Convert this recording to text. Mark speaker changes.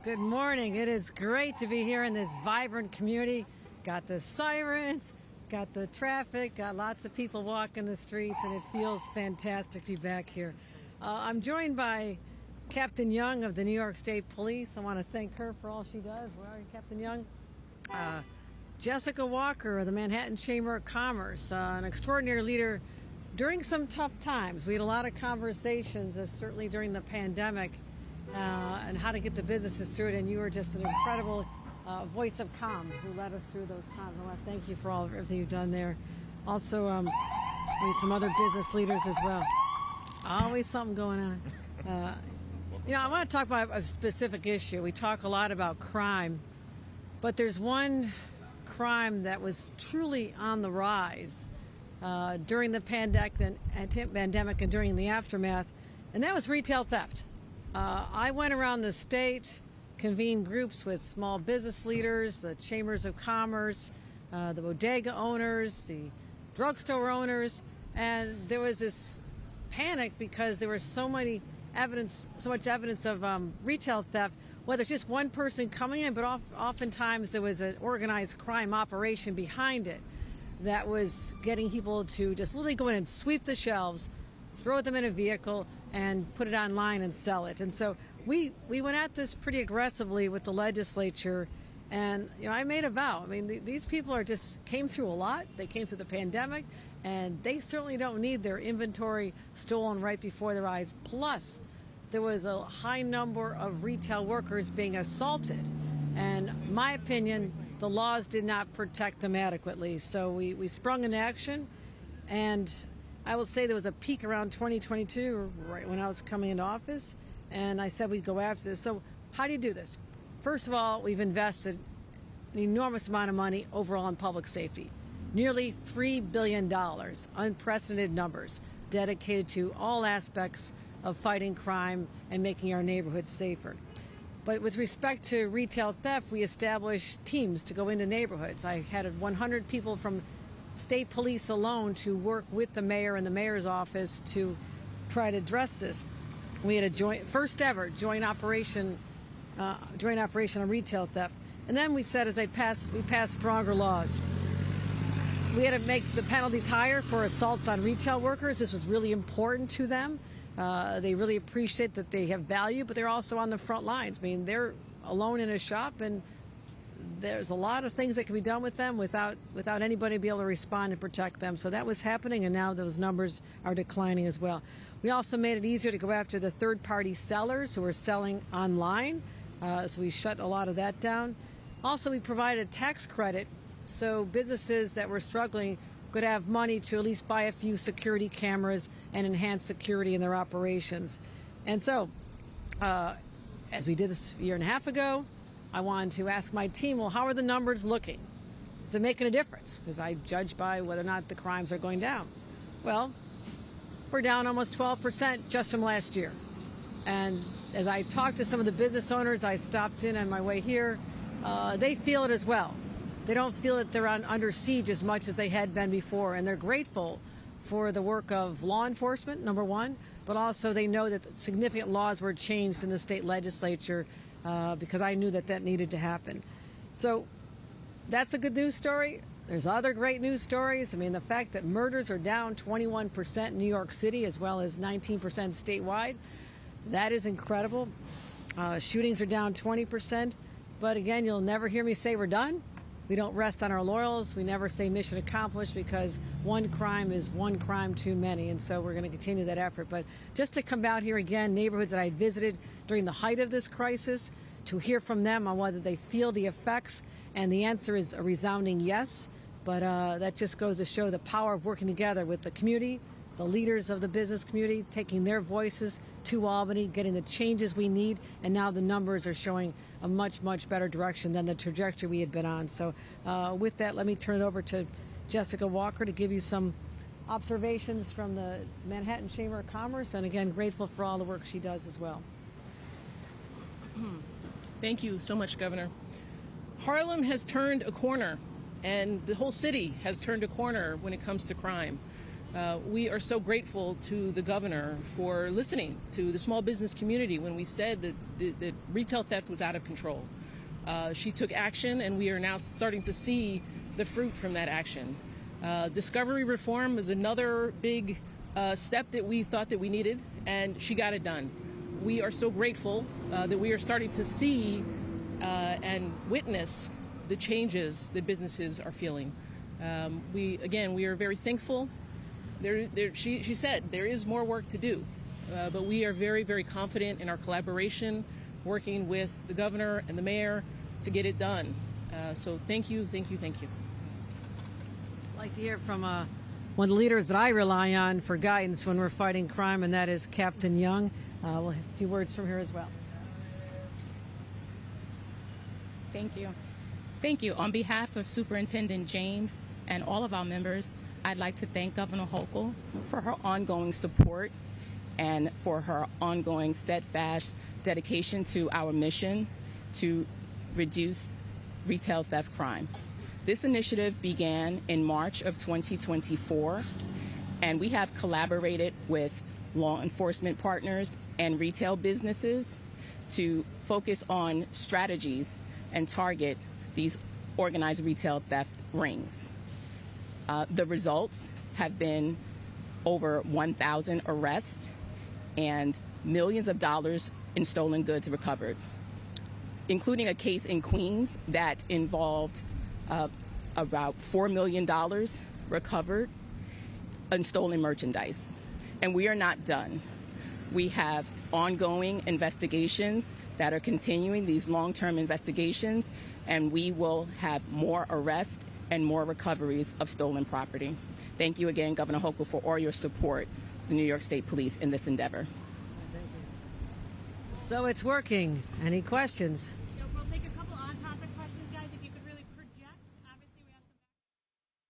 Speaker 1: Good morning. It is great to be here in this vibrant community. Got the sirens, got the traffic, got lots of people walking the streets, and it feels fantastic to be back here. I'm joined by Captain Young of the New York State Police. I want to thank her for all she does. Where are you, Captain Young? Jessica Walker of the Manhattan Chamber of Commerce, an extraordinary leader during some tough times. We had a lot of conversations, certainly during the pandemic, and how to get the businesses through it, and you were just an incredible voice of calm who led us through those times. I want to thank you for everything you've done there. Also, we have some other business leaders as well. Always something going on. I want to talk about a specific issue. We talk a lot about crime, but there's one crime that was truly on the rise during the pandemic and during the aftermath, and that was retail theft. I went around the state, convened groups with small business leaders, the chambers of commerce, the bodega owners, the drugstore owners, and there was this panic because there was so much evidence of retail theft, whether it's just one person coming in, but oftentimes there was an organized crime operation behind it that was getting people to just literally go in and sweep the shelves, throw them in a vehicle, and put it online and sell it. And so we went at this pretty aggressively with the legislature, and I made a vow. I mean, these people came through a lot. They came through the pandemic, and they certainly don't need their inventory stolen right before their eyes. Plus, there was a high number of retail workers being assaulted, and in my opinion, the laws did not protect them adequately. So we sprung into action, and I will say there was a peak around 2022, right when I was coming into office, and I said we'd go after this. So how do you do this? First of all, we've invested an enormous amount of money overall in public safety. Nearly $3 billion, unprecedented numbers, dedicated to all aspects of fighting crime and making our neighborhoods safer. But with respect to retail theft, we established teams to go into neighborhoods. I had 100 people from state police alone to work with the mayor and the mayor's office to try to address this. We had a first ever joint operation on retail theft. And then we said, we passed stronger laws. We had to make the penalties higher for assaults on retail workers. This was really important to them. They really appreciate that they have value, but they're also on the front lines. I mean, they're alone in a shop, and there's a lot of things that can be done with them without anybody being able to respond and protect them. So that was happening, and now those numbers are declining as well. We also made it easier to go after the third-party sellers who are selling online, so we shut a lot of that down. Also, we provided a tax credit so businesses that were struggling could have money to at least buy a few security cameras and enhance security in their operations. And so, as we did this a year and a half ago, I wanted to ask my team, well, how are the numbers looking? Is it making a difference? Because I judge by whether or not the crimes are going down. Well, we're down almost 12% just from last year. And as I talked to some of the business owners, I stopped in on my way here, they feel it as well. They don't feel that they're under siege as much as they had been before, and they're grateful for the work of law enforcement, number one, but also they know that significant laws were changed in the state legislature because I knew that needed to happen. So that's a good news story. There's other great news stories. I mean, the fact that murders are down 21% in New York City as well as 19% statewide, that is incredible. Shootings are down 20%. But again, you'll never hear me say we're done. We don't rest on our laurels. We never say mission accomplished, because one crime is one crime too many. And so we're going to continue that effort. But just to come out here again, neighborhoods that I visited during the height of this crisis, to hear from them on whether they feel the effects, and the answer is a resounding yes. But that just goes to show the power of working together with the community, the leaders of the business community, taking their voices to Albany, getting the changes we need, and now the numbers are showing a much, much better direction than the trajectory we had been on. So with that, let me turn it over to Jessica Walker to give you some observations from the Manhattan Chamber of Commerce, and again, grateful for all the work she does as well.
Speaker 2: Thank you so much, Governor. Harlem has turned a corner, and the whole city has turned a corner when it comes to crime. We are so grateful to the governor for listening to the small business community when we said that retail theft was out of control. She took action, and we are now starting to see the fruit from that action. Discovery reform is another big step that we thought that we needed, and she got it done. We are so grateful that we are starting to see and witness the changes that businesses are feeling. We are very thankful. She said there is more work to do, but we are very, very confident in our collaboration, working with the governor and the mayor to get it done. So thank you, thank you, thank you.
Speaker 1: I'd like to hear from one of the leaders that I rely on for guidance when we're fighting crime, and that is Captain Young. We'll have a few words from her as well.
Speaker 3: Thank you. Thank you. On behalf of Superintendent James and all of our members, I'd like to thank Governor Hochul for her ongoing support and for her ongoing steadfast dedication to our mission to reduce retail theft crime. This initiative began in March of 2024, and we have collaborated with law enforcement partners and retail businesses to focus on strategies and target these organized retail theft rings. The results have been over 1,000 arrests and millions of dollars in stolen goods recovered, including a case in Queens that involved about $4 million recovered in stolen merchandise. And we are not done. We have ongoing investigations that are continuing, these long-term investigations, and we will have more arrests and more recoveries of stolen property. Thank you again, Governor Hochul, for all your support for the New York State Police in this endeavor.
Speaker 1: Thank you. So it's working. Any questions?